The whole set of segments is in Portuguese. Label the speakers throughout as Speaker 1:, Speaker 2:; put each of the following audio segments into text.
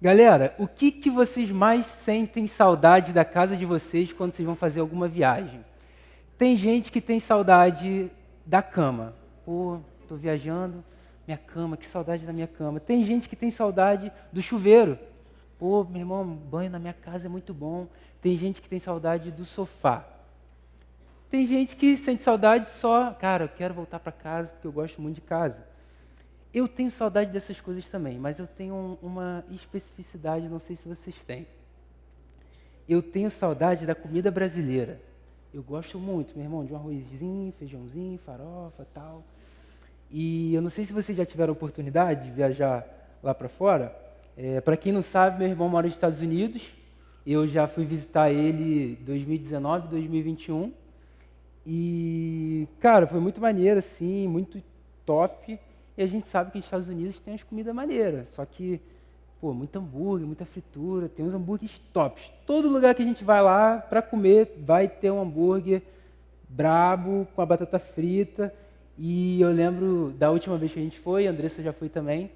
Speaker 1: Galera, o que vocês mais sentem saudade da casa de vocês quando vocês vão fazer alguma viagem? Tem gente que tem saudade da cama. Pô, tô viajando, minha cama, que saudade da minha cama. Tem gente que tem saudade do chuveiro. Pô, meu irmão, banho na minha casa é muito bom. Tem gente que tem saudade do sofá. Tem gente que sente saudade só, cara, eu quero voltar para casa porque eu gosto muito de casa. Eu tenho saudade dessas coisas também, mas eu tenho uma especificidade, não sei se vocês têm. Eu tenho saudade da comida brasileira. Eu gosto muito, meu irmão, de um arrozinho, feijãozinho, farofa, tal. E eu não sei se vocês já tiveram a oportunidade de viajar lá para fora. Para quem não sabe, meu irmão mora nos Estados Unidos. Eu já fui visitar ele em 2019, 2021. E, cara, foi muito maneiro, assim, muito top. E a gente sabe que nos Estados Unidos tem umas comidas maneiras. Só que, pô, muito hambúrguer, muita fritura, tem uns hambúrgueres tops. Todo lugar que a gente vai lá para comer vai ter um hambúrguer brabo, com a batata frita. E eu lembro da última vez que a gente foi, a Andressa já foi também,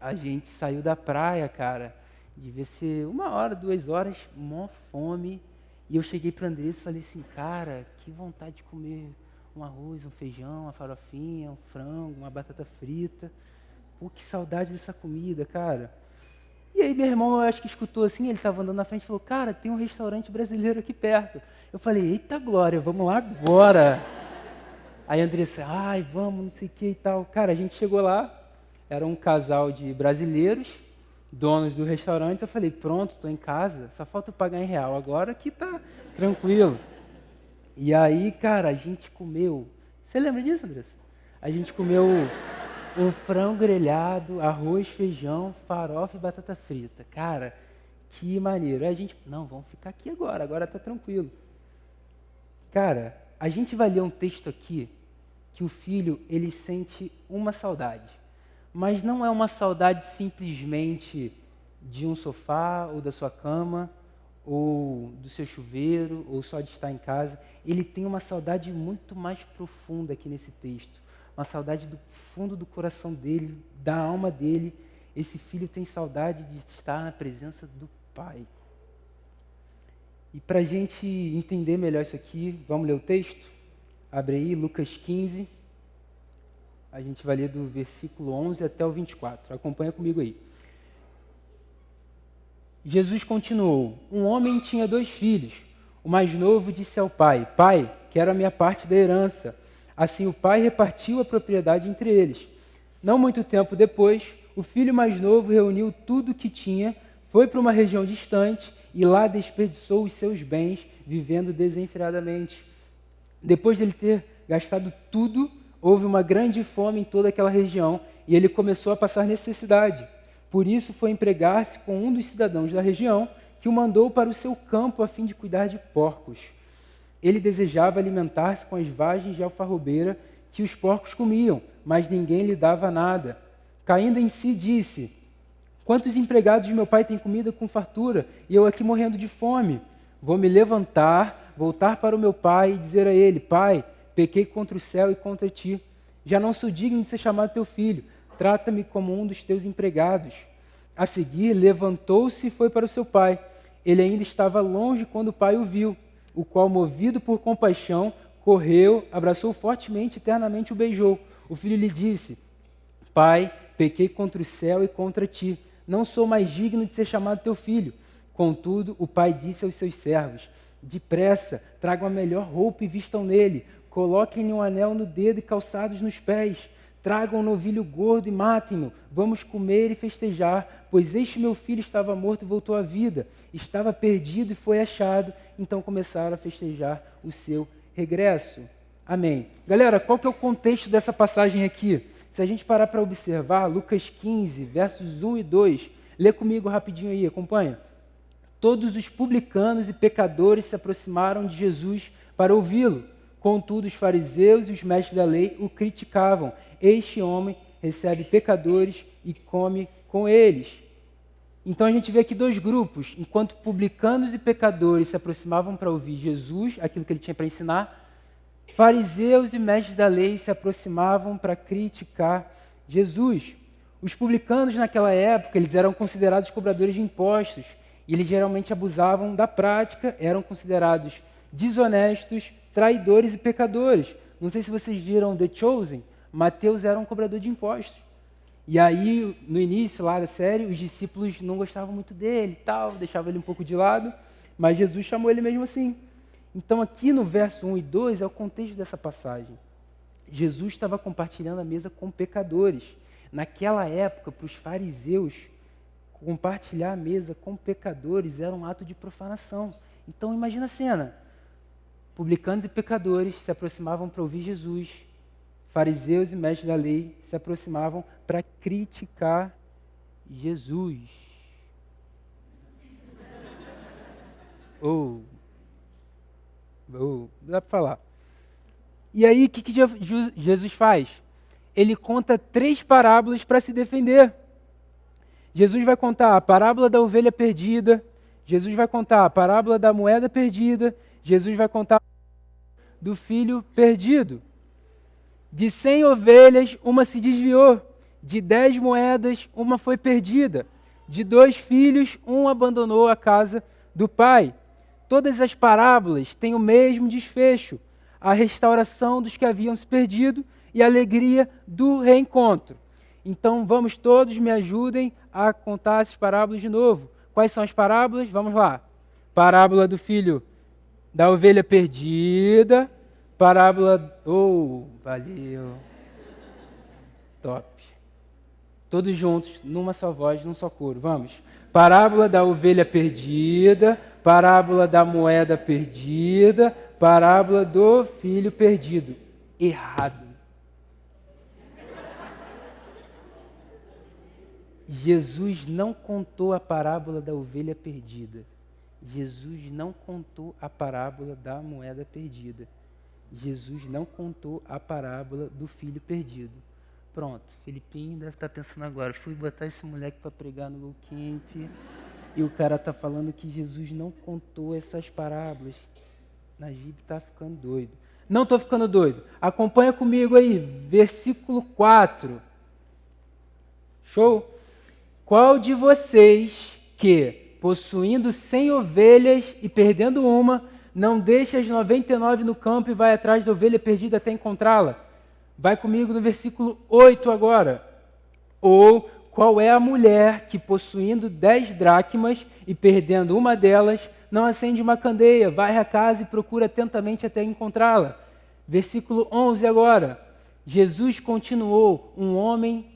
Speaker 1: a gente saiu da praia, cara, devia ser 1 hora, 2 horas, mó fome. E eu cheguei para a Andressa e falei assim, cara, que vontade de comer um arroz, um feijão, uma farofinha, um frango, uma batata frita. Pô, que saudade dessa comida, cara. E aí meu irmão, eu acho que escutou assim, ele estava andando na frente e falou, cara, tem um restaurante brasileiro aqui perto. Eu falei, eita glória, vamos lá agora. Aí a Andressa, ai, vamos, não sei o que e tal. Cara, a gente chegou lá, era um casal de brasileiros, donos do restaurante. Eu falei, pronto, estou em casa, só falta eu pagar em real agora que tá tranquilo. E aí, cara, a gente comeu... Você lembra disso, Andressa? A gente comeu um frango grelhado, arroz, feijão, farofa e batata frita. Cara, que maneiro. Aí a gente, não, vamos ficar aqui agora tá tranquilo. Cara, a gente vai ler um texto aqui que o filho, ele sente uma saudade. Mas não é uma saudade simplesmente de um sofá ou da sua cama, ou do seu chuveiro, ou só de estar em casa. Ele tem uma saudade muito mais profunda aqui nesse texto. Uma saudade do fundo do coração dele, da alma dele. Esse filho tem saudade de estar na presença do Pai. E para a gente entender melhor isso aqui, vamos ler o texto? Abre aí, Lucas 15. A gente vai ler do versículo 11 até o 24. Acompanha comigo aí. Jesus continuou, um homem tinha 2 filhos. O mais novo disse ao pai, pai, quero a minha parte da herança. Assim o pai repartiu a propriedade entre eles. Não muito tempo depois, o filho mais novo reuniu tudo o que tinha, foi para uma região distante e lá desperdiçou os seus bens, vivendo desenfreadamente. Depois de ele ter gastado tudo, houve uma grande fome em toda aquela região e ele começou a passar necessidade. Por isso foi empregar-se com um dos cidadãos da região, que o mandou para o seu campo a fim de cuidar de porcos. Ele desejava alimentar-se com as vagens de alfarrobeira que os porcos comiam, mas ninguém lhe dava nada. Caindo em si, disse, quantos empregados de meu pai têm comida com fartura, e eu aqui morrendo de fome? Vou me levantar, voltar para o meu pai e dizer a ele, pai, pequei contra o céu e contra ti. Já não sou digno de ser chamado teu filho. Trata-me como um dos teus empregados. A seguir, levantou-se e foi para o seu pai. Ele ainda estava longe quando o pai o viu, o qual, movido por compaixão, correu, abraçou fortemente e ternamente o beijou. O filho lhe disse, pai, pequei contra o céu e contra ti. Não sou mais digno de ser chamado teu filho. Contudo, o pai disse aos seus servos, depressa, tragam a melhor roupa e vistam nele. Coloquem-lhe um anel no dedo e calçados nos pés. Tragam um novilho gordo e matem-no. Vamos comer e festejar, pois este meu filho estava morto e voltou à vida. Estava perdido e foi achado. Então começaram a festejar o seu regresso. Amém. Galera, qual que é o contexto dessa passagem aqui? Se a gente parar para observar, Lucas 15, versos 1 e 2, lê comigo rapidinho aí, acompanha. Todos os publicanos e pecadores se aproximaram de Jesus para ouvi-lo. Contudo, os fariseus e os mestres da lei o criticavam. Este homem recebe pecadores e come com eles. Então a gente vê aqui 2 grupos. Enquanto publicanos e pecadores se aproximavam para ouvir Jesus, aquilo que ele tinha para ensinar, fariseus e mestres da lei se aproximavam para criticar Jesus. Os publicanos naquela época, eles eram considerados cobradores de impostos e eles geralmente abusavam da prática, eram considerados desonestos, traidores e pecadores. Não sei se vocês viram The Chosen, Mateus era um cobrador de impostos. E aí, no início lá da série, os discípulos não gostavam muito dele e tal, deixavam ele um pouco de lado, mas Jesus chamou ele mesmo assim. Então aqui no verso 1 e 2 é o contexto dessa passagem. Jesus estava compartilhando a mesa com pecadores. Naquela época, para os fariseus, compartilhar a mesa com pecadores era um ato de profanação. Então imagina a cena. Publicanos e pecadores se aproximavam para ouvir Jesus. Fariseus e mestres da lei se aproximavam para criticar Jesus. Dá para falar. E aí, o que Jesus faz? Ele conta 3 parábolas para se defender. Jesus vai contar a parábola da ovelha perdida, Jesus vai contar a parábola da moeda perdida, Jesus vai contar do filho perdido. De 100 ovelhas, uma se desviou. De 10 moedas, uma foi perdida. De 2 filhos, um abandonou a casa do pai. Todas as parábolas têm o mesmo desfecho: a restauração dos que haviam se perdido e a alegria do reencontro. Então, vamos todos, me ajudem a contar essas parábolas de novo. Quais são as parábolas? Vamos lá. Parábola do filho da ovelha perdida. Parábola... valeu. Top. Todos juntos, numa só voz, num só coro. Vamos. Parábola da ovelha perdida. Parábola da moeda perdida. Parábola do filho perdido. Errado. Jesus não contou a parábola da ovelha perdida. Jesus não contou a parábola da moeda perdida. Jesus não contou a parábola do filho perdido. Pronto, Felipinho deve estar pensando agora, fui botar esse moleque para pregar no Go Camp e o cara está falando que Jesus não contou essas parábolas. Najib está ficando doido. Não estou ficando doido. Acompanha comigo aí, versículo 4. Show? Qual de vocês que, possuindo 100 ovelhas e perdendo uma, não deixa as 99 no campo e vai atrás da ovelha perdida até encontrá-la? Vai comigo no versículo 8 agora. Ou qual é a mulher que, possuindo 10 dracmas e perdendo uma delas, não acende uma candeia, vai à casa e procura atentamente até encontrá-la? Versículo 11 agora. Jesus continuou: um homem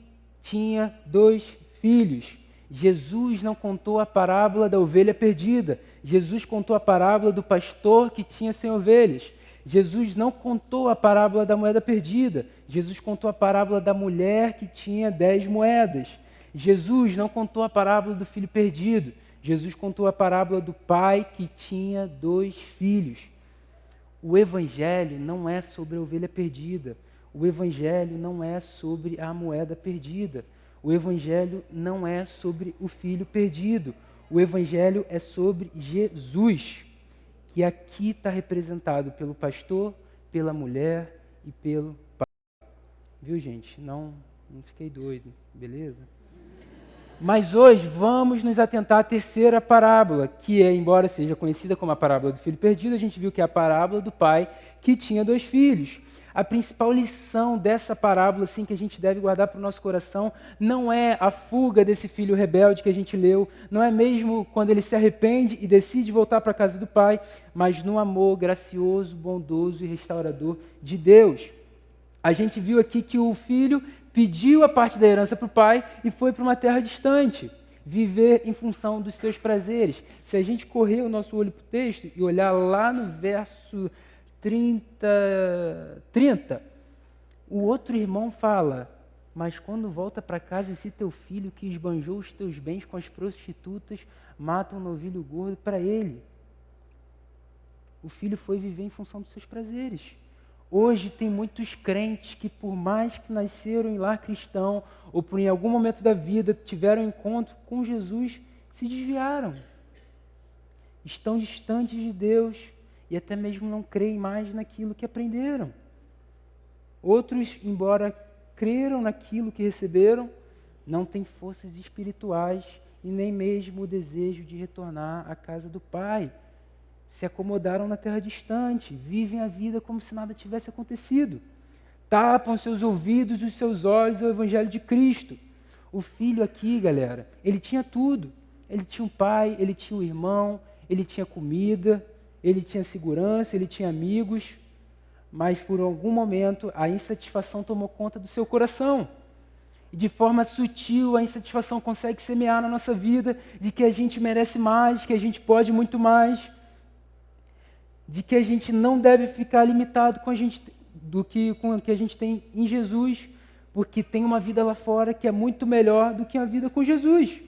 Speaker 1: tinha 2 filhos. Jesus não contou a parábola da ovelha perdida. Jesus contou a parábola do pastor que tinha 100 ovelhas. Jesus não contou a parábola da moeda perdida. Jesus contou a parábola da mulher que tinha 10 moedas. Jesus não contou a parábola do filho perdido. Jesus contou a parábola do pai que tinha 2 filhos. O evangelho não é sobre a ovelha perdida. O evangelho não é sobre a moeda perdida. O evangelho não é sobre o filho perdido. O evangelho é sobre Jesus, que aqui está representado pelo pastor, pela mulher e pelo pai. Viu, gente? Não fiquei doido, beleza? Mas hoje vamos nos atentar à terceira parábola, que é, embora seja conhecida como a parábola do filho perdido, a gente viu que é a parábola do pai que tinha 2 filhos. A principal lição dessa parábola, assim, que a gente deve guardar para o nosso coração, não é a fuga desse filho rebelde que a gente leu, não é mesmo quando ele se arrepende e decide voltar para a casa do pai, mas no amor gracioso, bondoso e restaurador de Deus. A gente viu aqui que o filho pediu a parte da herança para o pai e foi para uma terra distante, viver em função dos seus prazeres. Se a gente correr o nosso olho para o texto e olhar lá no verso 30, o outro irmão fala: mas quando volta para casa, esse teu filho que esbanjou os teus bens com as prostitutas, mata um novilho gordo para ele. O filho foi viver em função dos seus prazeres. Hoje tem muitos crentes que, por mais que nasceram em lar cristão, ou por em algum momento da vida tiveram encontro com Jesus, se desviaram. Estão distantes de Deus e até mesmo não creem mais naquilo que aprenderam. Outros, embora creram naquilo que receberam, não têm forças espirituais e nem mesmo o desejo de retornar à casa do Pai. Se acomodaram na terra distante, vivem a vida como se nada tivesse acontecido. Tapam seus ouvidos e os seus olhos ao Evangelho de Cristo. O filho aqui, galera, ele tinha tudo. Ele tinha um pai, ele tinha um irmão, ele tinha comida, ele tinha segurança, ele tinha amigos, mas por algum momento a insatisfação tomou conta do seu coração. E de forma sutil a insatisfação consegue semear na nossa vida de que a gente merece mais, que a gente pode muito mais, de que a gente não deve ficar limitado com o que a gente tem em Jesus, porque tem uma vida lá fora que é muito melhor do que a vida com Jesus.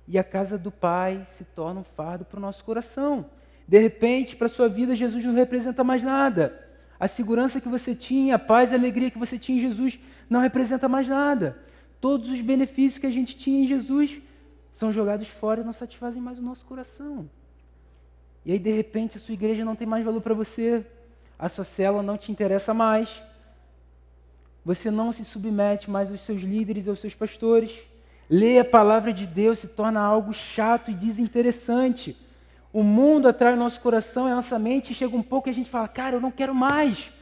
Speaker 1: E a casa do Pai se torna um fardo para o nosso coração. De repente, para a sua vida, Jesus não representa mais nada. A segurança que você tinha, a paz e a alegria que você tinha em Jesus não representa mais nada. Todos os benefícios que a gente tinha em Jesus são jogados fora e não satisfazem mais o nosso coração. E aí, de repente, a sua igreja não tem mais valor para você, a sua célula não te interessa mais, você não se submete mais aos seus líderes, aos seus pastores, ler a palavra de Deus se torna algo chato e desinteressante. O mundo atrai o nosso coração e a nossa mente, e chega um pouco e a gente fala, cara, eu não quero mais.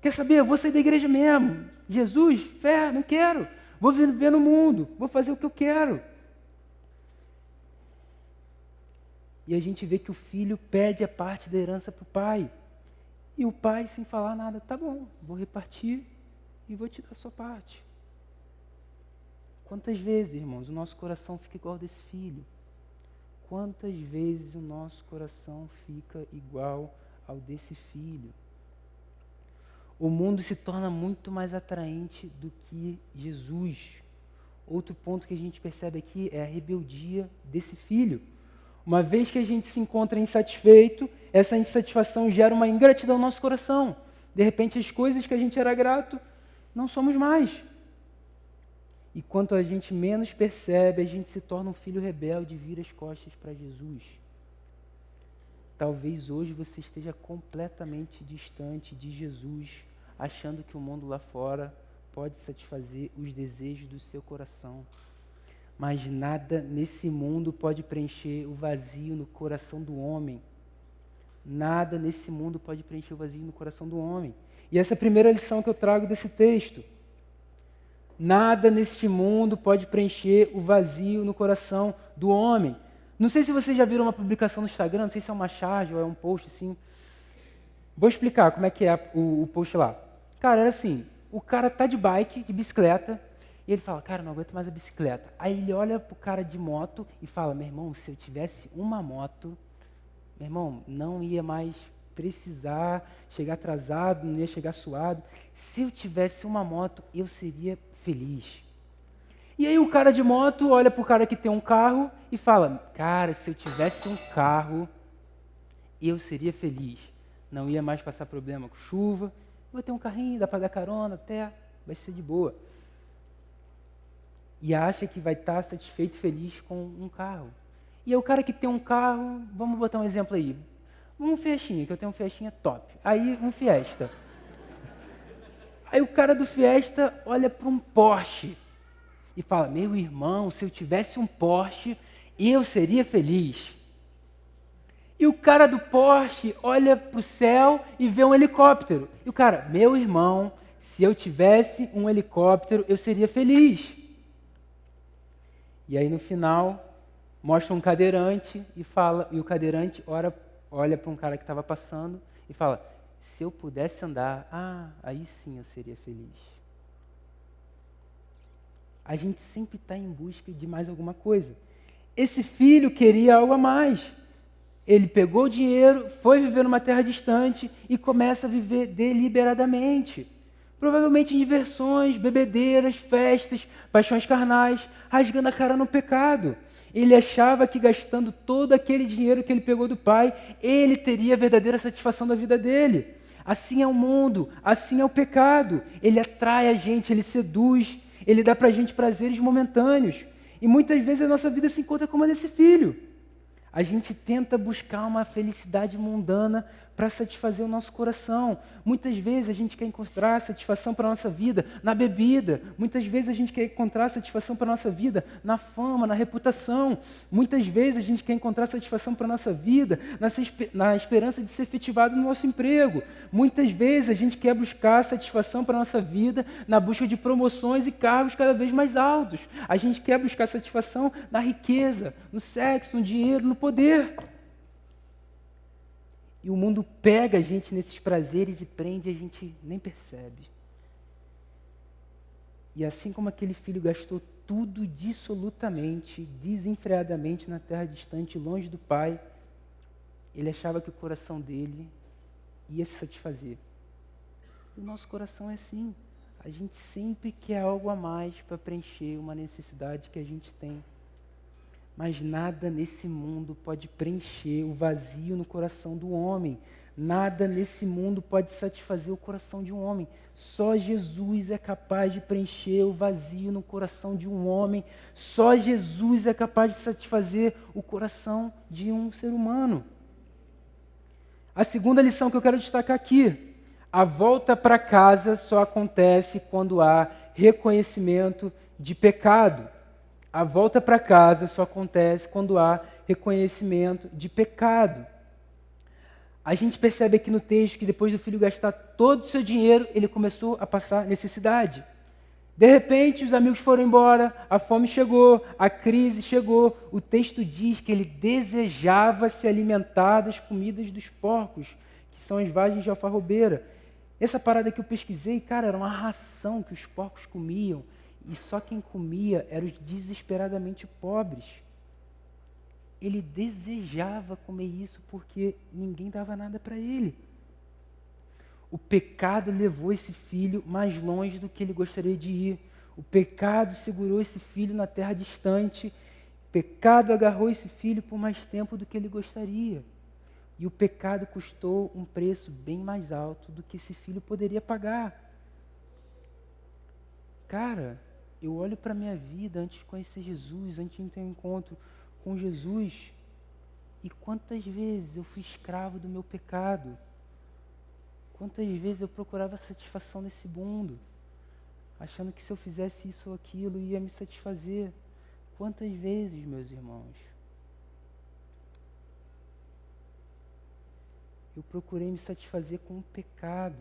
Speaker 1: Quer saber? Eu vou sair da igreja mesmo. Jesus, fé, não quero. Vou viver no mundo, vou fazer o que eu quero. E a gente vê que o filho pede a parte da herança para o pai. E o pai, sem falar nada, tá bom, vou repartir e vou te dar a sua parte. Quantas vezes, irmãos, o nosso coração fica igual ao desse filho? Quantas vezes o nosso coração fica igual ao desse filho? O mundo se torna muito mais atraente do que Jesus. Outro ponto que a gente percebe aqui é a rebeldia desse filho. Uma vez que a gente se encontra insatisfeito, essa insatisfação gera uma ingratidão no nosso coração. De repente, as coisas que a gente era grato, não somos mais. E quanto a gente menos percebe, a gente se torna um filho rebelde e vira as costas para Jesus. Talvez hoje você esteja completamente distante de Jesus, achando que o mundo lá fora pode satisfazer os desejos do seu coração. Mas nada nesse mundo pode preencher o vazio no coração do homem. Nada nesse mundo pode preencher o vazio no coração do homem. E essa é a primeira lição que eu trago desse texto. Nada neste mundo pode preencher o vazio no coração do homem. Não sei se vocês já viram uma publicação no Instagram, não sei se é uma charge ou é um post assim. Vou explicar como é que é o post lá. Cara, era assim, o cara tá de bike, de bicicleta, e ele fala, cara, não aguento mais a bicicleta. Aí ele olha pro cara de moto e fala, meu irmão, se eu tivesse uma moto, meu irmão, não ia mais precisar chegar atrasado, não ia chegar suado. Se eu tivesse uma moto, eu seria feliz. E aí o cara de moto olha pro cara que tem um carro e fala, cara, se eu tivesse um carro, eu seria feliz. Não ia mais passar problema com chuva, vou ter um carrinho, dá para dar carona até, vai ser de boa. E acha que vai estar satisfeito e feliz com um carro. E aí o cara que tem um carro, vamos botar um exemplo aí, um Fiestinha, que eu tenho um Fiestinha top, aí um Fiesta. Aí o cara do Fiesta olha para um Porsche e fala, meu irmão, se eu tivesse um Porsche, eu seria feliz. E o cara do Porsche olha para o céu e vê um helicóptero. E o cara, meu irmão, se eu tivesse um helicóptero, eu seria feliz. E aí no final, mostra um cadeirante e o cadeirante olha para um cara que estava passando e fala, se eu pudesse andar, aí sim eu seria feliz. A gente sempre está em busca de mais alguma coisa. Esse filho queria algo a mais. Ele pegou o dinheiro, foi viver numa terra distante e começa a viver deliberadamente. Provavelmente em diversões, bebedeiras, festas, paixões carnais, rasgando a cara no pecado. Ele achava que gastando todo aquele dinheiro que ele pegou do pai, ele teria a verdadeira satisfação da vida dele. Assim é o mundo, assim é o pecado. Ele atrai a gente, ele seduz, ele dá para a gente prazeres momentâneos. E muitas vezes a nossa vida se encontra como a desse filho. A gente tenta buscar uma felicidade mundana para satisfazer o nosso coração. Muitas vezes a gente quer encontrar satisfação para a nossa vida na bebida. Muitas vezes a gente quer encontrar satisfação para a nossa vida na fama, na reputação. Muitas vezes a gente quer encontrar satisfação para a nossa vida na esperança de ser efetivado no nosso emprego. Muitas vezes a gente quer buscar satisfação para a nossa vida na busca de promoções e cargos cada vez mais altos. A gente quer buscar satisfação na riqueza, no sexo, no dinheiro, no poder. E o mundo pega a gente nesses prazeres e prende, a gente nem percebe. E assim como aquele filho gastou tudo dissolutamente, desenfreadamente na terra distante, longe do pai, ele achava que o coração dele ia se satisfazer. E o nosso coração é assim. A gente sempre quer algo a mais para preencher uma necessidade que a gente tem. Mas nada nesse mundo pode preencher o vazio no coração do homem. Nada nesse mundo pode satisfazer o coração de um homem. Só Jesus é capaz de preencher o vazio no coração de um homem. Só Jesus é capaz de satisfazer o coração de um ser humano. A segunda lição que eu quero destacar aqui: a volta para casa só acontece quando há reconhecimento de pecado. A volta para casa só acontece quando há reconhecimento de pecado. A gente percebe aqui no texto que depois do filho gastar todo o seu dinheiro, ele começou a passar necessidade. De repente, os amigos foram embora, a fome chegou, a crise chegou. O texto diz que ele desejava se alimentar das comidas dos porcos, que são as vagens de alfarrobeira. Essa parada que eu pesquisei, cara, era uma ração que os porcos comiam. E só quem comia eram os desesperadamente pobres. Ele desejava comer isso porque ninguém dava nada para ele. O pecado levou esse filho mais longe do que ele gostaria de ir. O pecado segurou esse filho na terra distante. O pecado agarrou esse filho por mais tempo do que ele gostaria. E o pecado custou um preço bem mais alto do que esse filho poderia pagar. Cara, eu olho para a minha vida antes de conhecer Jesus, antes de ter um encontro com Jesus, e quantas vezes eu fui escravo do meu pecado. Quantas vezes eu procurava satisfação nesse mundo, achando que se eu fizesse isso ou aquilo ia me satisfazer. Quantas vezes, meus irmãos, eu procurei me satisfazer com o pecado,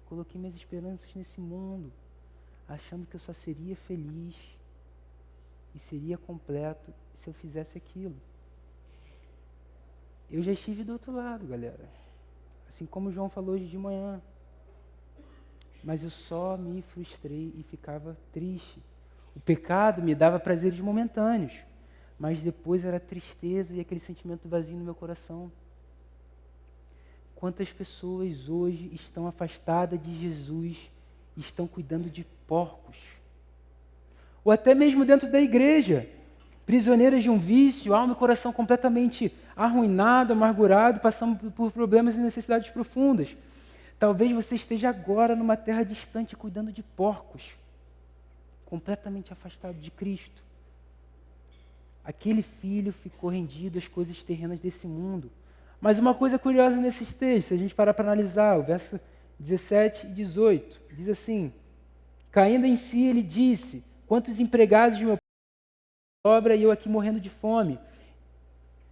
Speaker 1: coloquei minhas esperanças nesse mundo, achando que eu só seria feliz e seria completo se eu fizesse aquilo. Eu já estive do outro lado, galera. Assim como o João falou hoje de manhã. Mas eu só me frustrei e ficava triste. O pecado me dava prazeres momentâneos, mas depois era tristeza e aquele sentimento vazio no meu coração. Quantas pessoas hoje estão afastadas de Jesus e estão cuidando de porcos? Ou até mesmo dentro da igreja, prisioneiras de um vício, alma e coração completamente arruinado, amargurado, passando por problemas e necessidades profundas. Talvez você esteja agora numa terra distante cuidando de porcos, completamente afastado de Cristo. Aquele filho ficou rendido às coisas terrenas desse mundo. Mas uma coisa curiosa nesses textos, se a gente parar para analisar, o verso 17 e 18, diz assim: caindo em si, ele disse: quantos empregados de meu pai obra e eu aqui morrendo de fome?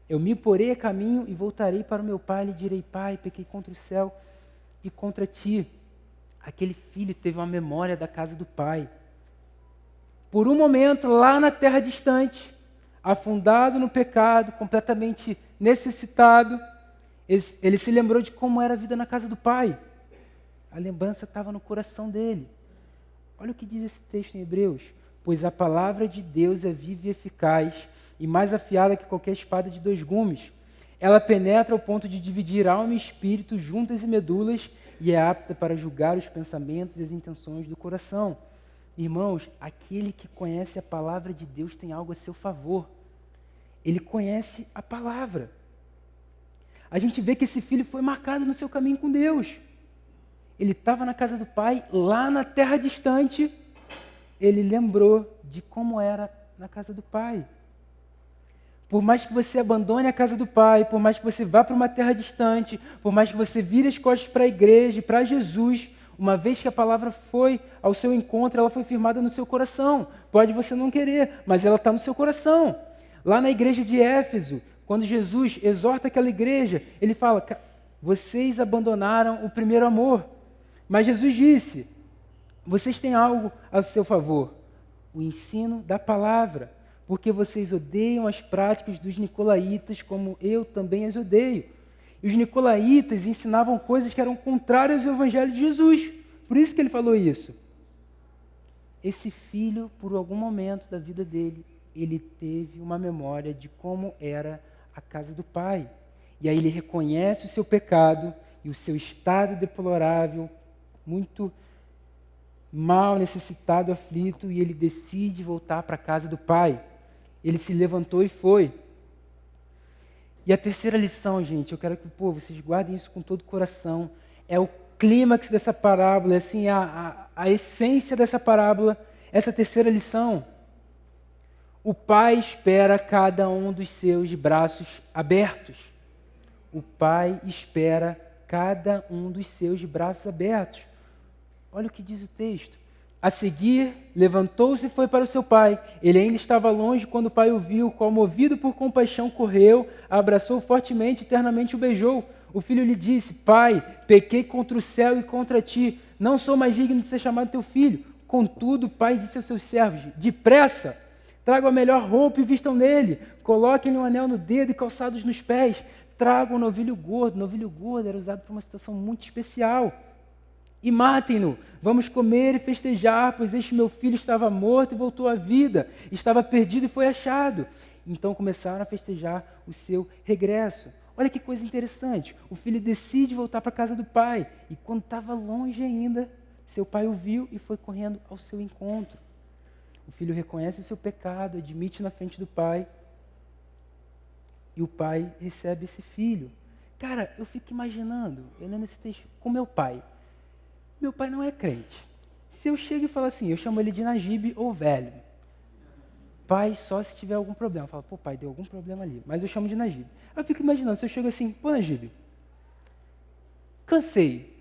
Speaker 1: Eu me porei a caminho e voltarei para o meu pai, e lhe direi: pai, pequei contra o céu e contra ti. Aquele filho teve uma memória da casa do pai. Por um momento, lá na terra distante, afundado no pecado, completamente necessitado, ele se lembrou de como era a vida na casa do pai. A lembrança estava no coração dele. Olha o que diz esse texto em Hebreus: pois a palavra de Deus é viva e eficaz, e mais afiada que qualquer espada de 2 gumes. Ela penetra ao ponto de dividir alma e espírito, juntas e medulas, e é apta para julgar os pensamentos e as intenções do coração. Irmãos, aquele que conhece a palavra de Deus tem algo a seu favor. Ele conhece a palavra. A gente vê que esse filho foi marcado no seu caminho com Deus. Ele estava na casa do pai, lá na terra distante. Ele lembrou de como era na casa do pai. Por mais que você abandone a casa do Pai, por mais que você vá para uma terra distante, por mais que você vire as costas para a igreja, para Jesus, uma vez que a palavra foi ao seu encontro, ela foi firmada no seu coração. Pode você não querer, mas ela está no seu coração. Lá na igreja de Éfeso, quando Jesus exorta aquela igreja, ele fala: vocês abandonaram o primeiro amor. Mas Jesus disse: vocês têm algo a seu favor, o ensino da palavra, porque vocês odeiam as práticas dos nicolaítas, como eu também as odeio. E os nicolaítas ensinavam coisas que eram contrárias ao evangelho de Jesus. Por isso que ele falou isso. Esse filho, por algum momento da vida dele, ele teve uma memória de como era a casa do Pai. E aí ele reconhece o seu pecado e o seu estado deplorável, muito mal, necessitado, aflito, e ele decide voltar para a casa do Pai. Ele se levantou e foi. E a terceira lição, gente, eu quero que vocês guardem isso com todo o coração, é o clímax dessa parábola, assim, a essência dessa parábola, essa terceira lição. O Pai espera cada um dos seus de braços abertos. O Pai espera cada um dos seus de braços abertos. Olha o que diz o texto. A seguir, levantou-se e foi para o seu pai. Ele ainda estava longe quando o pai o viu, qual, movido por compaixão, correu, abraçou fortemente e ternamente o beijou. O filho lhe disse: Pai, pequei contra o céu e contra ti, não sou mais digno de ser chamado teu filho. Contudo, o pai disse aos seus servos: depressa, tragam a melhor roupa e vistam nele, coloquem-lhe um anel no dedo e calçados nos pés, tragam um novilho gordo. Novilho gordo era usado para uma situação muito especial. E matem-no, vamos comer e festejar, pois este meu filho estava morto e voltou à vida, estava perdido e foi achado. Então começaram a festejar o seu regresso. Olha que coisa interessante, o filho decide voltar para a casa do pai, e quando estava longe ainda, seu pai o viu e foi correndo ao seu encontro. O filho reconhece o seu pecado, admite na frente do pai, e o pai recebe esse filho. Cara, eu fico imaginando, eu lendo esse texto, com meu pai. Meu pai não é crente. Se eu chego e falo assim, eu chamo ele de Najib ou velho. Pai só se tiver algum problema. Eu falo, pai, deu algum problema ali. Mas eu chamo de Najib. Eu fico imaginando, se eu chego assim, Najib, cansei.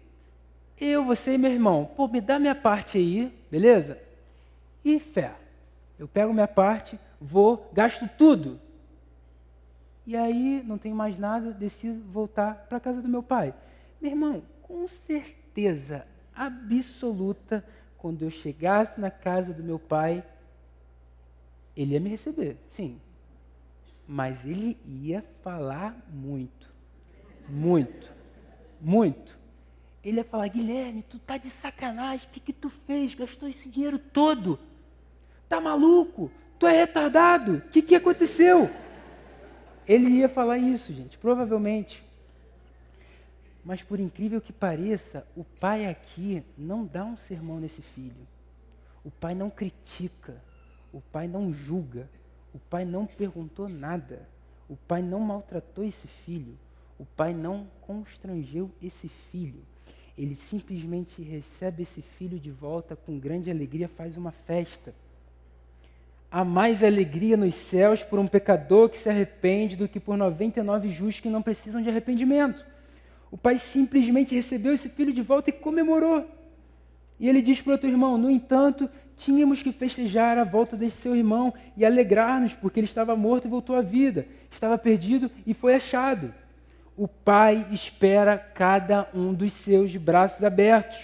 Speaker 1: Eu, você e meu irmão, me dá minha parte aí, beleza? E fé. Eu pego minha parte, vou, gasto tudo. E aí, não tenho mais nada, decido voltar para a casa do meu pai. Meu irmão, com certeza absoluta, quando eu chegasse na casa do meu pai, ele ia me receber, sim. Mas ele ia falar muito. Muito. Muito. Ele ia falar: Guilherme, tu tá de sacanagem, o que tu fez? Gastou esse dinheiro todo? Tá maluco? Tu é retardado? O que aconteceu? Ele ia falar isso, gente, provavelmente. Mas por incrível que pareça, o pai aqui não dá um sermão nesse filho. O pai não critica, o pai não julga, o pai não perguntou nada, o pai não maltratou esse filho, o pai não constrangeu esse filho. Ele simplesmente recebe esse filho de volta com grande alegria, faz uma festa. Há mais alegria nos céus por um pecador que se arrepende do que por 99 justos que não precisam de arrependimento. O pai simplesmente recebeu esse filho de volta e comemorou. E ele diz para o outro irmão: no entanto, tínhamos que festejar a volta desse seu irmão e alegrar-nos, porque ele estava morto e voltou à vida, estava perdido e foi achado. O pai espera cada um dos seus de braços abertos.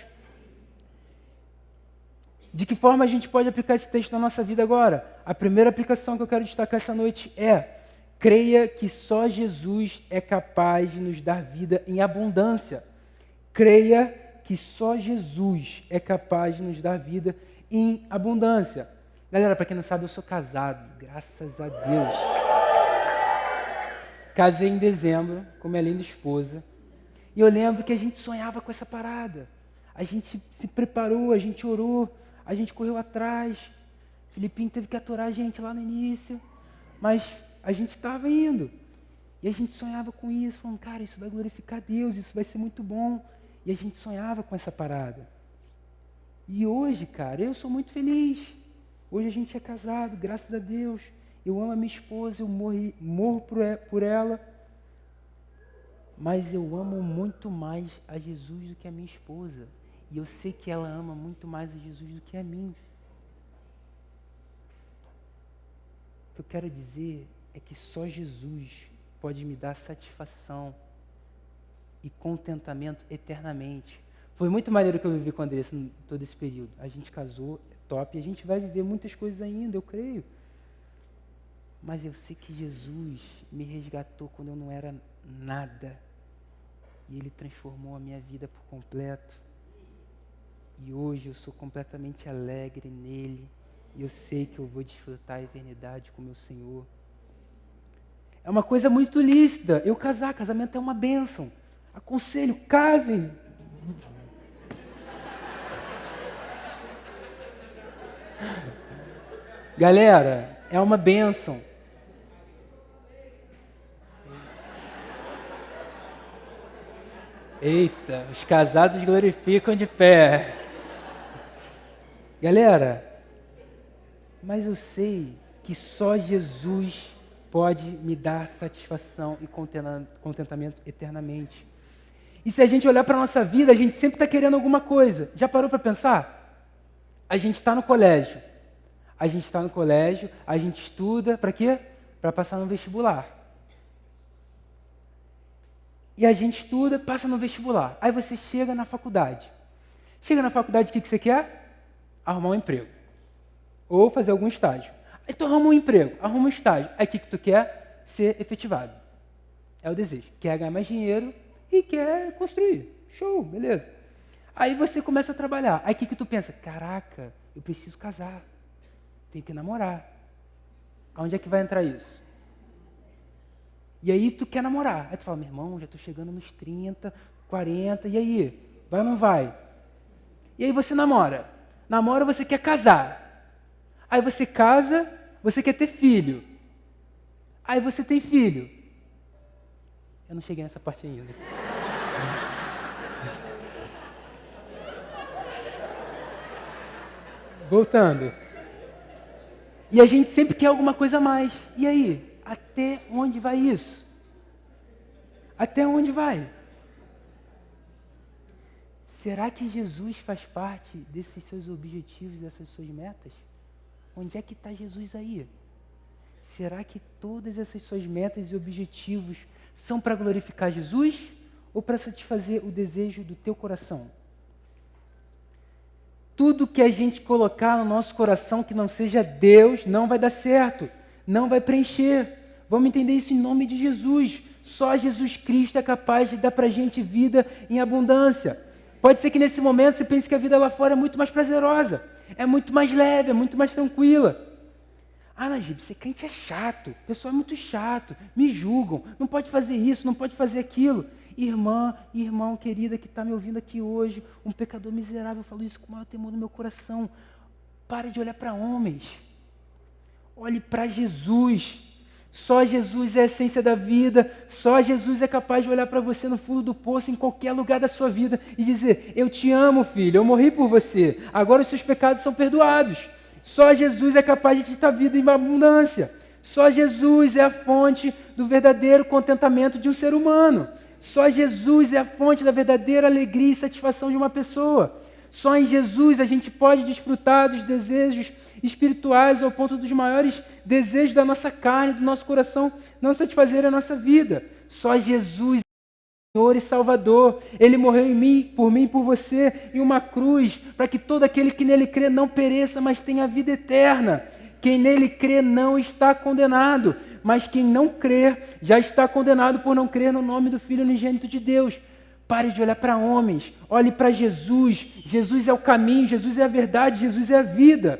Speaker 1: De que forma a gente pode aplicar esse texto na nossa vida agora? A primeira aplicação que eu quero destacar essa noite é: creia que só Jesus é capaz de nos dar vida em abundância. Creia que só Jesus é capaz de nos dar vida em abundância. Galera, para quem não sabe, eu sou casado, graças a Deus. Casei em dezembro com minha linda esposa. E eu lembro que a gente sonhava com essa parada. A gente se preparou, a gente orou, a gente correu atrás. Filipinho teve que aturar a gente lá no início, mas a gente estava indo. E a gente sonhava com isso, falando: cara, isso vai glorificar Deus, isso vai ser muito bom. E a gente sonhava com essa parada. E hoje, cara, eu sou muito feliz. Hoje a gente é casado, graças a Deus. eu amo a minha esposa, eu morro por ela, mas eu amo muito mais a Jesus do que a minha esposa. E eu sei que ela ama muito mais a Jesus do que a mim. O que eu quero dizer é que só Jesus pode me dar satisfação e contentamento eternamente. Foi muito maneiro que eu vivi com a Andressa todo esse período. A gente casou, é top, e a gente vai viver muitas coisas ainda, eu creio. Mas eu sei que Jesus me resgatou quando eu não era nada. E Ele transformou a minha vida por completo. E hoje eu sou completamente alegre nele. E eu sei que eu vou desfrutar a eternidade com meu Senhor. É uma coisa muito lícita. Eu casar, casamento é uma bênção. Aconselho, casem. Galera, é uma bênção. Eita, os casados glorificam de pé. Galera, mas eu sei que só Jesus pode me dar satisfação e contentamento eternamente. E se a gente olhar para a nossa vida, a gente sempre está querendo alguma coisa. Já parou para pensar? A gente está no colégio. A gente estuda para quê? Para passar no vestibular. E a gente estuda, passa no vestibular. Aí você chega na faculdade. Chega na faculdade, o que você quer? Arrumar um emprego. Ou fazer algum estágio. Aí tu arruma um emprego, arruma um estágio. Aí o que tu quer? Ser efetivado. É o desejo. Quer ganhar mais dinheiro e quer construir. Show, beleza. Aí você começa a trabalhar. Aí o que tu pensa? Caraca, eu preciso casar. Tenho que namorar. Aonde é que vai entrar isso? E aí tu quer namorar. Aí tu fala, meu irmão, já estou chegando nos 30, 40, e aí? Vai ou não vai? E aí você namora. Namora, você quer casar. Aí você casa, você quer ter filho. Aí você tem filho. Eu não cheguei nessa parte ainda. Voltando. E a gente sempre quer alguma coisa a mais. E aí? Até onde vai isso? Até onde vai? Será que Jesus faz parte desses seus objetivos, dessas suas metas? Onde é que está Jesus aí? Será que todas essas suas metas e objetivos são para glorificar Jesus ou para satisfazer o desejo do teu coração? Tudo que a gente colocar no nosso coração que não seja Deus não vai dar certo, não vai preencher. Vamos entender isso em nome de Jesus. Só Jesus Cristo é capaz de dar para a gente vida em abundância. Pode ser que nesse momento você pense que a vida lá fora é muito mais prazerosa, é muito mais leve, é muito mais tranquila. Ah, Najib, ser crente é chato, o pessoal é muito chato, me julgam, não pode fazer isso, não pode fazer aquilo. Irmã e irmão querida que está me ouvindo aqui hoje, um pecador miserável, eu falo isso com o maior temor no meu coração. Pare de olhar para homens, olhe para Jesus. Só Jesus é a essência da vida, só Jesus é capaz de olhar para você no fundo do poço, em qualquer lugar da sua vida, e dizer, eu te amo, filho, eu morri por você, agora os seus pecados são perdoados. Só Jesus é capaz de te dar vida em abundância. Só Jesus é a fonte do verdadeiro contentamento de um ser humano. Só Jesus é a fonte da verdadeira alegria e satisfação de uma pessoa. Só em Jesus a gente pode desfrutar dos desejos espirituais ao ponto dos maiores desejos da nossa carne, do nosso coração, não satisfazer a nossa vida. Só Jesus é Senhor e Salvador. Ele morreu em mim, e por você, em uma cruz, para que todo aquele que nele crê não pereça, mas tenha vida eterna. Quem nele crê não está condenado, mas quem não crê já está condenado por não crer no nome do Filho unigênito de Deus. Pare de olhar para homens, olhe para Jesus. Jesus é o caminho, Jesus é a verdade, Jesus é a vida.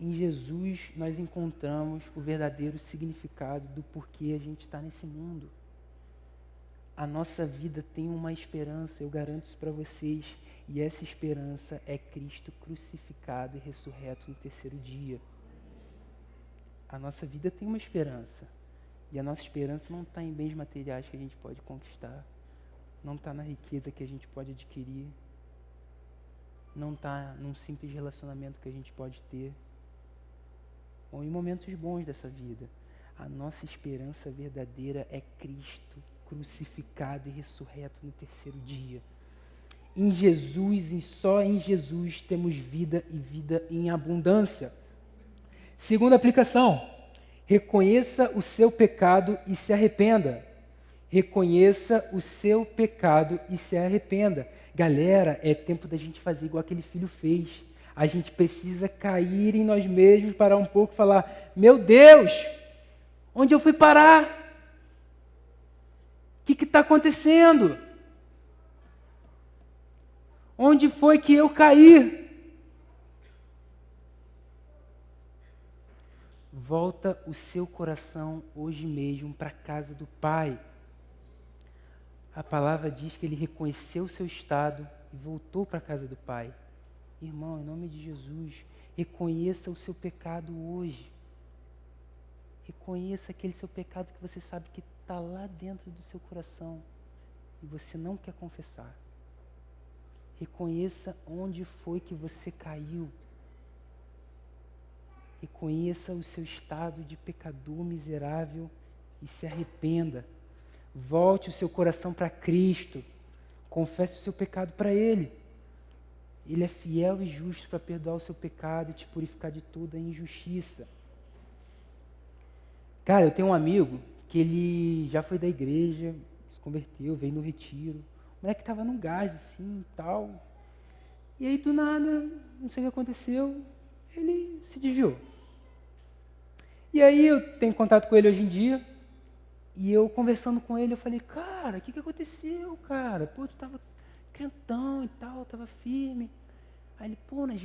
Speaker 1: Em Jesus nós encontramos o verdadeiro significado do porquê a gente está nesse mundo. A nossa vida tem uma esperança, eu garanto isso para vocês, e essa esperança é Cristo crucificado e ressurreto no terceiro dia. A nossa vida tem uma esperança, e a nossa esperança não está em bens materiais que a gente pode conquistar, não está na riqueza que a gente pode adquirir, não está num simples relacionamento que a gente pode ter, ou em momentos bons dessa vida. A nossa esperança verdadeira é Cristo, crucificado e ressurreto no terceiro dia. Em Jesus e só em Jesus temos vida e vida em abundância. Segunda aplicação, reconheça o seu pecado e se arrependa. Reconheça o seu pecado e se arrependa. Galera, é tempo da gente fazer igual aquele filho fez. A gente precisa cair em nós mesmos, parar um pouco e falar: meu Deus, onde eu fui parar? O que está acontecendo? Onde foi que eu caí? Volta o seu coração hoje mesmo para a casa do Pai. A palavra diz que ele reconheceu o seu estado e voltou para a casa do Pai. Irmão, em nome de Jesus, reconheça o seu pecado hoje. Reconheça aquele seu pecado que você sabe que está lá dentro do seu coração e você não quer confessar. Reconheça onde foi que você caiu. Reconheça o seu estado de pecador miserável e se arrependa. Volte o seu coração para Cristo. Confesse o seu pecado para Ele. Ele é fiel e justo para perdoar o seu pecado e te purificar de toda a injustiça. Cara, eu tenho um amigo que ele já foi da igreja, se converteu, veio no retiro. O moleque estava num gás assim e tal. E aí do nada, não sei o que aconteceu, ele se desviou. E aí eu tenho contato com ele hoje em dia. E eu conversando com ele, eu falei: cara, o que aconteceu, cara? Pô, tu tava crentão e tal, tava firme. Aí ele: pô, mas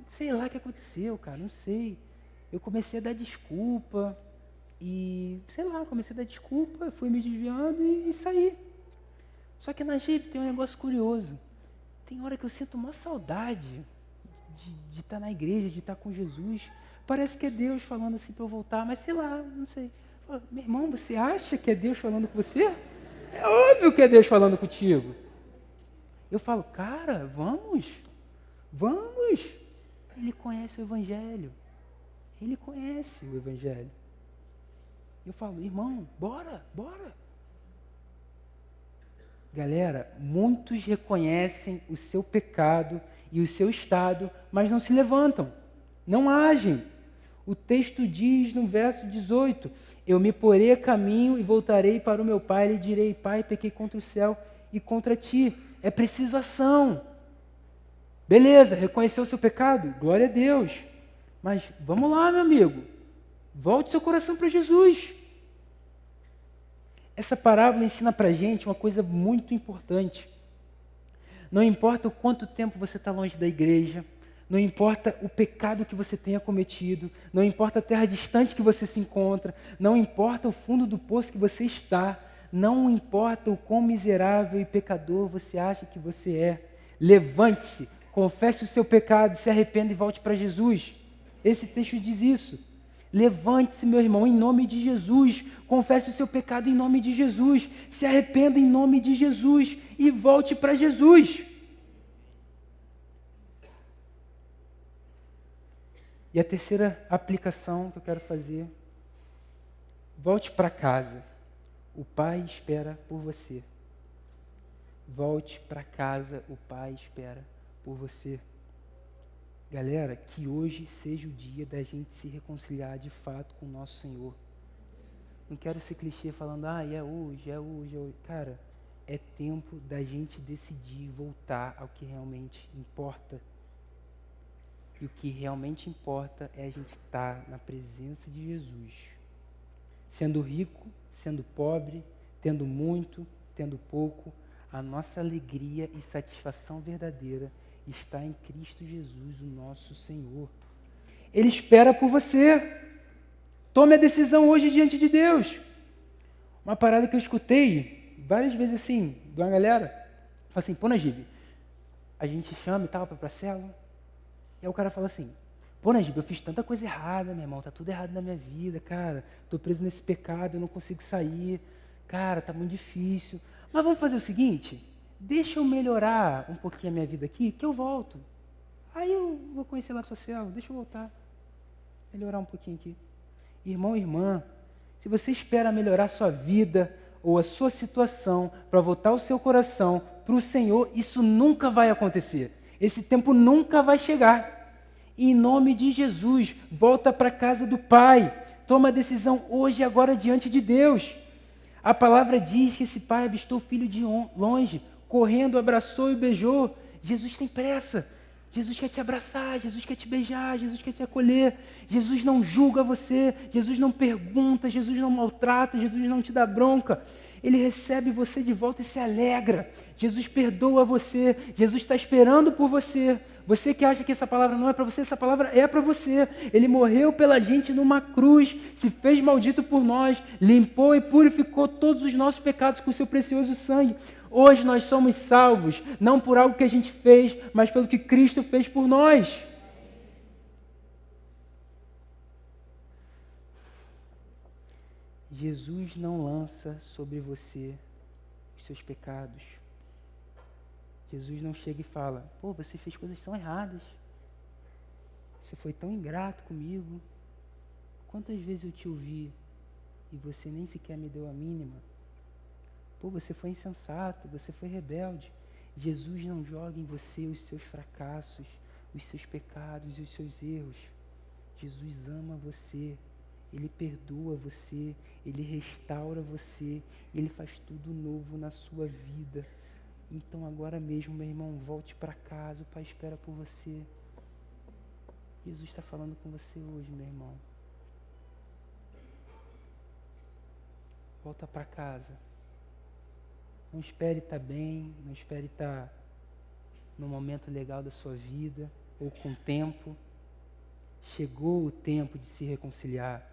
Speaker 1: sei lá o que aconteceu, cara, não sei. Eu comecei a dar desculpa e, sei lá, comecei a dar desculpa, fui me desviando e saí. Só que na Jeep tem um negócio curioso. Tem hora que eu sinto uma saudade de estar na igreja, de estar com Jesus. Parece que é Deus falando assim para eu voltar, mas sei lá, não sei. Falo: meu irmão, você acha que é Deus falando com você? É óbvio que é Deus falando contigo. Eu falo: cara, vamos. Ele conhece o Evangelho. Ele conhece o Evangelho. Eu falo: irmão, bora. Galera, muitos reconhecem o seu pecado e o seu estado, mas não se levantam, não agem. O texto diz no verso 18: eu me porei a caminho e voltarei para o meu pai e lhe direi: pai, pequei contra o céu e contra ti. É preciso ação. Beleza, reconheceu o seu pecado? Glória a Deus. Mas vamos lá, meu amigo. Volte seu coração para Jesus. Essa parábola ensina para a gente uma coisa muito importante. Não importa o quanto tempo você está longe da igreja, não importa o pecado que você tenha cometido, não importa a terra distante que você se encontra, não importa o fundo do poço que você está, não importa o quão miserável e pecador você acha que você é. Levante-se, confesse o seu pecado, se arrependa e volte para Jesus. Esse texto diz isso. Levante-se, meu irmão, em nome de Jesus. Confesse o seu pecado em nome de Jesus. Se arrependa em nome de Jesus e volte para Jesus. E a terceira aplicação que eu quero fazer: volte para casa. O Pai espera por você. Volte para casa, o Pai espera por você. Galera, que hoje seja o dia da gente se reconciliar de fato com o nosso Senhor. Não quero ser clichê falando: é hoje. Cara, é tempo da gente decidir voltar ao que realmente importa. E o que realmente importa é a gente estar na presença de Jesus. Sendo rico, sendo pobre, tendo muito, tendo pouco, a nossa alegria e satisfação verdadeira está em Cristo Jesus, o nosso Senhor. Ele espera por você. Tome a decisão hoje diante de Deus. Uma parada que eu escutei várias vezes assim, de uma galera, fala assim: pô, Najib, a gente chama e tal para a célula. E aí o cara fala assim: pô, Najib, eu fiz tanta coisa errada, meu irmão, tá tudo errado na minha vida, cara, tô preso nesse pecado, eu não consigo sair, cara, tá muito difícil. Mas vamos fazer o seguinte: deixa eu melhorar um pouquinho a minha vida aqui, que eu volto. Aí eu vou conhecer lá a sua célula, deixa eu voltar. Melhorar um pouquinho aqui. Irmão, irmã, se você espera melhorar a sua vida ou a sua situação para voltar o seu coração para o Senhor, isso nunca vai acontecer. Esse tempo nunca vai chegar. E em nome de Jesus, volta para a casa do Pai. Toma a decisão hoje e agora diante de Deus. A palavra diz que esse pai avistou o filho de longe, correndo, abraçou e beijou. Jesus tem pressa. Jesus quer te abraçar, Jesus quer te beijar, Jesus quer te acolher. Jesus não julga você, Jesus não pergunta, Jesus não maltrata, Jesus não te dá bronca. Ele recebe você de volta e se alegra. Jesus perdoa você, Jesus está esperando por você. Você que acha que essa palavra não é para você, essa palavra é para você. Ele morreu pela gente numa cruz, se fez maldito por nós, limpou e purificou todos os nossos pecados com o seu precioso sangue. Hoje nós somos salvos, não por algo que a gente fez, mas pelo que Cristo fez por nós. Jesus não lança sobre você os seus pecados. Jesus não chega e fala, pô, você fez coisas tão erradas. Você foi tão ingrato comigo. Quantas vezes eu te ouvi e você nem sequer me deu a mínima? Pô, você foi insensato, você foi rebelde. Jesus não joga em você os seus fracassos, os seus pecados e os seus erros. Jesus ama você. Ele perdoa você, Ele restaura você, Ele faz tudo novo na sua vida. Então agora mesmo, meu irmão, volte para casa, o Pai espera por você. Jesus está falando com você hoje, meu irmão. Volta para casa. Não espere estar bem, não espere estar no momento legal da sua vida, ou com tempo. Chegou o tempo de se reconciliar.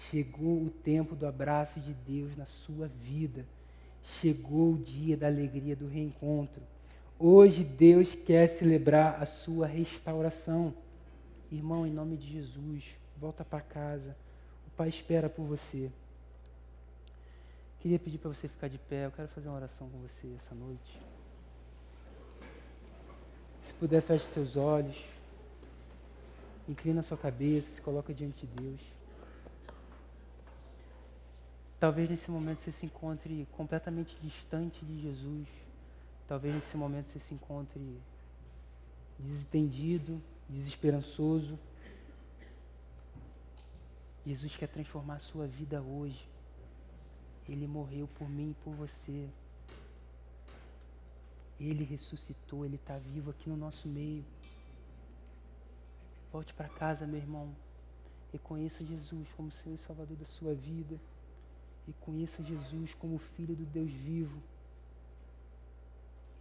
Speaker 1: Chegou o tempo do abraço de Deus na sua vida. Chegou o dia da alegria do reencontro. Hoje Deus quer celebrar a sua restauração. Irmão, em nome de Jesus, volta para casa. O Pai espera por você. Queria pedir para você ficar de pé. Eu quero fazer uma oração com você essa noite. Se puder, feche seus olhos. Inclina a sua cabeça, se coloca diante de Deus. Talvez nesse momento você se encontre completamente distante de Jesus. Talvez nesse momento você se encontre desentendido, desesperançoso. Jesus quer transformar a sua vida hoje. Ele morreu por mim e por você. Ele ressuscitou, Ele está vivo aqui no nosso meio. Volte para casa, meu irmão. Reconheça Jesus como Senhor e Salvador da sua vida. Reconheça Jesus como Filho do Deus vivo.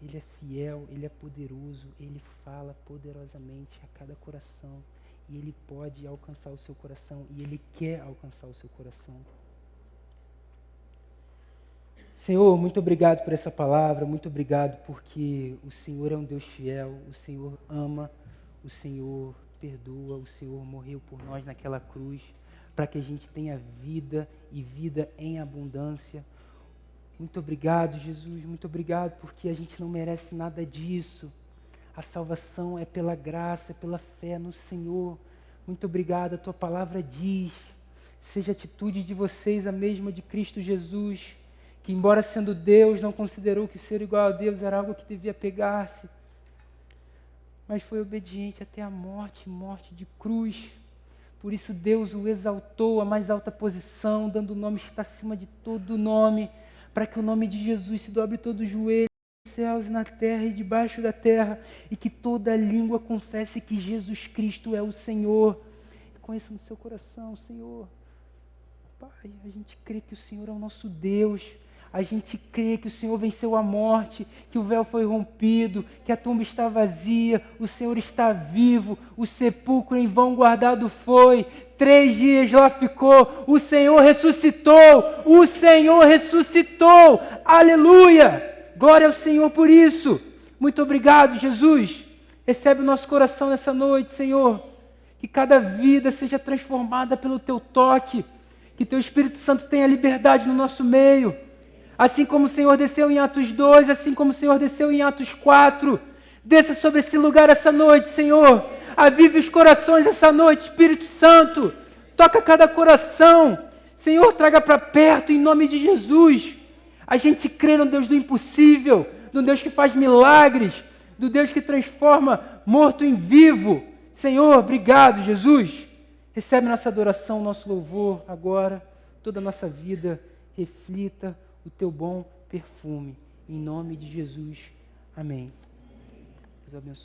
Speaker 1: Ele é fiel, Ele é poderoso, Ele fala poderosamente a cada coração. E Ele pode alcançar o seu coração, e Ele quer alcançar o seu coração. Senhor, muito obrigado por essa palavra, muito obrigado porque o Senhor é um Deus fiel, o Senhor ama, o Senhor perdoa, o Senhor morreu por nós naquela cruz, para que a gente tenha vida e vida em abundância. Muito obrigado, Jesus, muito obrigado, porque a gente não merece nada disso. A salvação é pela graça, é pela fé no Senhor. Muito obrigado, a tua palavra diz, seja a atitude de vocês a mesma de Cristo Jesus, que embora sendo Deus, não considerou que ser igual a Deus era algo que devia pegar-se, mas foi obediente até a morte, morte de cruz. Por isso Deus o exaltou à mais alta posição, dando o nome que está acima de todo nome, para que o nome de Jesus se dobre todo o joelho, nos céus e na terra e debaixo da terra, e que toda língua confesse que Jesus Cristo é o Senhor. Conheça no seu coração, Senhor. Pai, a gente crê que o Senhor é o nosso Deus. A gente crê que o Senhor venceu a morte, que o véu foi rompido, que a tumba está vazia, o Senhor está vivo, o sepulcro em vão guardado foi, 3 dias lá ficou, o Senhor ressuscitou, aleluia, glória ao Senhor por isso. Muito obrigado, Jesus. Recebe o nosso coração nessa noite, Senhor, que cada vida seja transformada pelo Teu toque, que Teu Espírito Santo tenha liberdade no nosso meio. Assim como o Senhor desceu em Atos 2, assim como o Senhor desceu em Atos 4, Desça sobre esse lugar essa noite, Senhor. Avive os corações essa noite, Espírito Santo. Toca cada coração. Senhor, traga para perto em nome de Jesus. A gente crê no Deus do impossível, no Deus que faz milagres, no Deus que transforma morto em vivo. Senhor, obrigado, Jesus. Recebe nossa adoração, nosso louvor agora. Toda a nossa vida reflita o teu bom perfume. Em nome de Jesus. Amém. Deus abençoe.